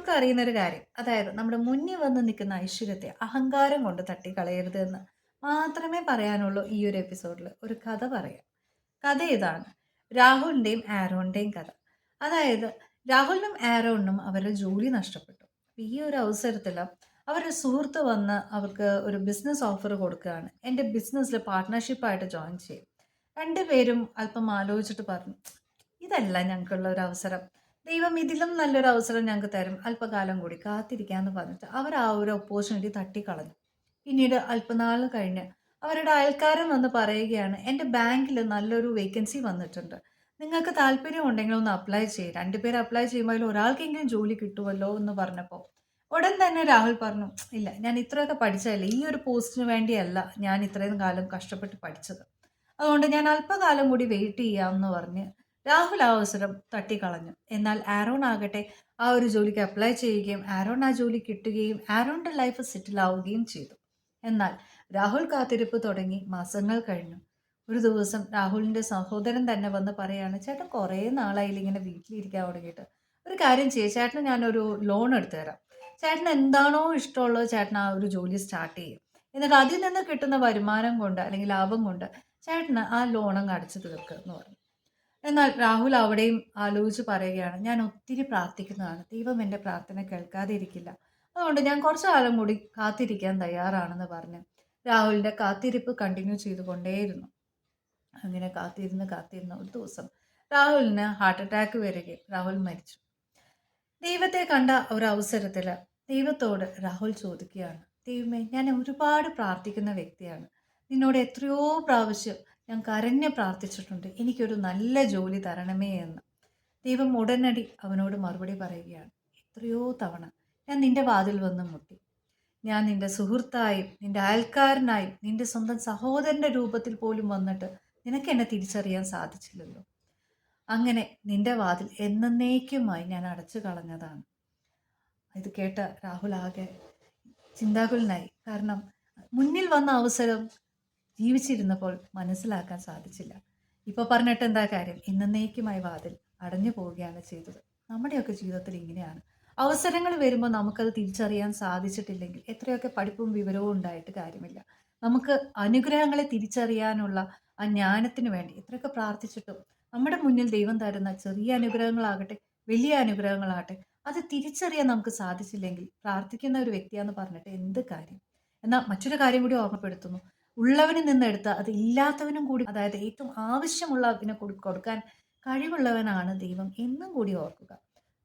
എല്ലാവർക്കും അറിയുന്നൊരു കാര്യം. അതായത് നമ്മുടെ മുന്നിൽ വന്ന് നിൽക്കുന്ന ഐശ്വര്യത്തെ അഹങ്കാരം കൊണ്ട് തട്ടിക്കളയരുത് എന്ന് മാത്രമേ പറയാനുള്ളൂ ഈ ഒരു എപ്പിസോഡിൽ. ഒരു കഥ പറയാം. കഥ ഇതാണ്. രാഹുലിന്റെയും ആരോണിന്റെയും കഥ. അതായത് രാഹുലിനും ആരോണിനും അവരുടെ ജോലി നഷ്ടപ്പെട്ടു. ഈ ഒരു അവസരത്തിൽ അവരുടെ സുഹൃത്ത് വന്ന് അവർക്ക് ഒരു ബിസിനസ് ഓഫർ കൊടുക്കുകയാണ്. എൻ്റെ ബിസിനസ്സിൽ പാർട്ട്ണർഷിപ്പായിട്ട് ജോയിൻ ചെയ്യും. രണ്ടുപേരും അല്പം ആലോചിച്ചിട്ട് പറഞ്ഞു, ഇതല്ല ഞങ്ങൾക്കുള്ള ഒരു അവസരം. ദൈവം ഇതിലും നല്ലൊരു അവസരം ഞങ്ങൾക്ക് തരും. അല്പകാലം കൂടി കാത്തിരിക്കാന്ന് പറഞ്ഞിട്ട് അവർ ആ ഒരു ഓപ്പർച്യൂണിറ്റി തട്ടിക്കളഞ്ഞു. പിന്നീട് അല്പനാൾ കഴിഞ്ഞ് അവരുടെ അയൽക്കാരൻ വന്ന് പറയുകയാണ്, എൻ്റെ ബാങ്കിൽ നല്ലൊരു വേക്കൻസി വന്നിട്ടുണ്ട്. നിങ്ങൾക്ക് താല്പര്യം ഉണ്ടെങ്കിൽ ഒന്ന് അപ്ലൈ ചെയ്യും. രണ്ടുപേർ അപ്ലൈ ചെയ്യുമ്പോൾ അതിൽ ഒരാൾക്കെങ്കിലും ജോലി കിട്ടുമല്ലോ എന്ന് പറഞ്ഞപ്പോൾ ഉടൻ തന്നെ രാഹുൽ പറഞ്ഞു, ഇല്ല, ഞാൻ ഇത്രയൊക്കെ പഠിച്ചതല്ലേ, ഈ ഒരു പോസ്റ്റിന് വേണ്ടിയല്ല ഞാൻ ഇത്രയും കാലം കഷ്ടപ്പെട്ട് പഠിച്ചത്. അതുകൊണ്ട് ഞാൻ അല്പകാലം കൂടി വെയിറ്റ് ചെയ്യാമെന്ന് പറഞ്ഞ് രാഹുൽ ആ അവസരം തട്ടിക്കളഞ്ഞു. എന്നാൽ ആരോൺ ആകട്ടെ ആ ഒരു ജോലിക്ക് അപ്ലൈ ചെയ്യുകയും ആരോൺ ആ ജോലി കിട്ടുകയും ആരോണിന്റെ ലൈഫ് സെറ്റിൽ ആവുകയും ചെയ്തു. എന്നാൽ രാഹുൽ കാത്തിരിപ്പ് തുടങ്ങി മാസങ്ങൾ കഴിഞ്ഞു. ഒരു ദിവസം രാഹുലിന്റെ സഹോദരൻ തന്നെ വന്ന് പറയാണ്, ചേട്ടൻ കുറേ നാളായില്ല ഇങ്ങനെ വീട്ടിലിരിക്കാൻ തുടങ്ങിയിട്ട്. ഒരു കാര്യം ചെയ്യേ, ചേട്ടന് ഞാനൊരു ലോൺ എടുത്തു തരാം. ചേട്ടന് എന്താണോ ഇഷ്ടമുള്ളത് ചേട്ടൻ ആ ഒരു ജോലി സ്റ്റാർട്ട് ചെയ്യും. എന്നിട്ട് അതിൽ നിന്ന് കിട്ടുന്ന വരുമാനം കൊണ്ട് അല്ലെങ്കിൽ ലാഭം കൊണ്ട് ചേട്ടന് ആ ലോൺ അങ്ങ് അടച്ചു തീർക്കുക എന്ന് പറഞ്ഞു. എന്നാൽ രാഹുൽ അവിടെയും ആലോചിച്ച് പറയുകയാണ്, ഞാൻ ഒത്തിരി പ്രാർത്ഥിക്കുന്നതാണ്. ദൈവം എൻ്റെ പ്രാർത്ഥന കേൾക്കാതെ ഇരിക്കില്ല. അതുകൊണ്ട് ഞാൻ കുറച്ചു കാലം കൂടി കാത്തിരിക്കാൻ തയ്യാറാണെന്ന് പറഞ്ഞ് രാഹുലിന്റെ കാത്തിരിപ്പ് കണ്ടിന്യൂ ചെയ്തുകൊണ്ടേയിരുന്നു. അങ്ങനെ കാത്തിരുന്ന് ഒരു ദിവസം രാഹുലിന് ഹാർട്ട് അറ്റാക്ക് വരികയും രാഹുൽ മരിച്ചു. ദൈവത്തെ കണ്ട ഒരു അവസരത്തിൽ ദൈവത്തോട് രാഹുൽ ചോദിക്കുകയാണ്, ദൈവമേ, ഞാൻ ഒരുപാട് പ്രാർത്ഥിക്കുന്ന വ്യക്തിയാണ്. നിന്നോട് എത്രയോ പ്രാവശ്യം ഞാൻ കരഞ്ഞ് പ്രാർത്ഥിച്ചിട്ടുണ്ട്, എനിക്കൊരു നല്ല ജോലി തരണമേ എന്ന്. ദൈവം ഉടനടി അവനോട് മറുപടി പറയുകയാണ്, എത്രയോ തവണ ഞാൻ നിന്റെ വാതിൽ വന്ന് മുട്ടി. ഞാൻ നിന്റെ സുഹൃത്തായും നിന്റെ അയൽക്കാരനായും നിന്റെ സ്വന്തം സഹോദരന്റെ രൂപത്തിൽ പോലും വന്നിട്ട് നിനക്ക് എന്നെ തിരിച്ചറിയാൻ സാധിച്ചില്ലല്ലോ. അങ്ങനെ നിന്റെ വാതിൽ എന്നേക്കുമായി ഞാൻ അടച്ചു കളഞ്ഞതാണ്. ഇത് കേട്ട രാഹുൽ ആകെ ചിന്താകുലനായി. കാരണം മുന്നിൽ വന്ന അവസരം ജീവിച്ചിരുന്നപ്പോൾ മനസ്സിലാക്കാൻ സാധിച്ചില്ല. ഇപ്പോൾ പറഞ്ഞിട്ട് എന്താ കാര്യം? എന്നേക്കുമായി വാതിൽ അടഞ്ഞു പോവുകയാണ് ചെയ്തത്. നമ്മുടെയൊക്കെ ജീവിതത്തിൽ ഇങ്ങനെയാണ്. അവസരങ്ങൾ വരുമ്പോൾ നമുക്കത് തിരിച്ചറിയാൻ സാധിച്ചിട്ടില്ലെങ്കിൽ എത്രയൊക്കെ പഠിപ്പും വിവരവും ഉണ്ടായിട്ട് കാര്യമില്ല. നമുക്ക് അനുഗ്രഹങ്ങളെ തിരിച്ചറിയാനുള്ള ആ ജ്ഞാനത്തിന് വേണ്ടി എത്രയൊക്കെ പ്രാർത്ഥിച്ചിട്ടും നമ്മുടെ മുന്നിൽ ദൈവം തരുന്ന ചെറിയ അനുഗ്രഹങ്ങളാകട്ടെ വലിയ അനുഗ്രഹങ്ങളാകട്ടെ അത് തിരിച്ചറിയാൻ നമുക്ക് സാധിച്ചില്ലെങ്കിൽ പ്രാർത്ഥിക്കുന്ന ഒരു വ്യക്തിയാന്ന് പറഞ്ഞിട്ട് എന്ത് കാര്യം? എന്നാൽ മറ്റൊരു കാര്യം കൂടി ഓർമ്മപ്പെടുത്തുന്നു. ഉള്ളവനിൽ നിന്നെടുത്ത് അത് ഇല്ലാത്തവനും കൂടി, അതായത് ഏറ്റവും ആവശ്യമുള്ളവന് കൊടുക്കാൻ കഴിവുള്ളവനാണ് ദൈവം എന്നും കൂടി ഓർക്കുക.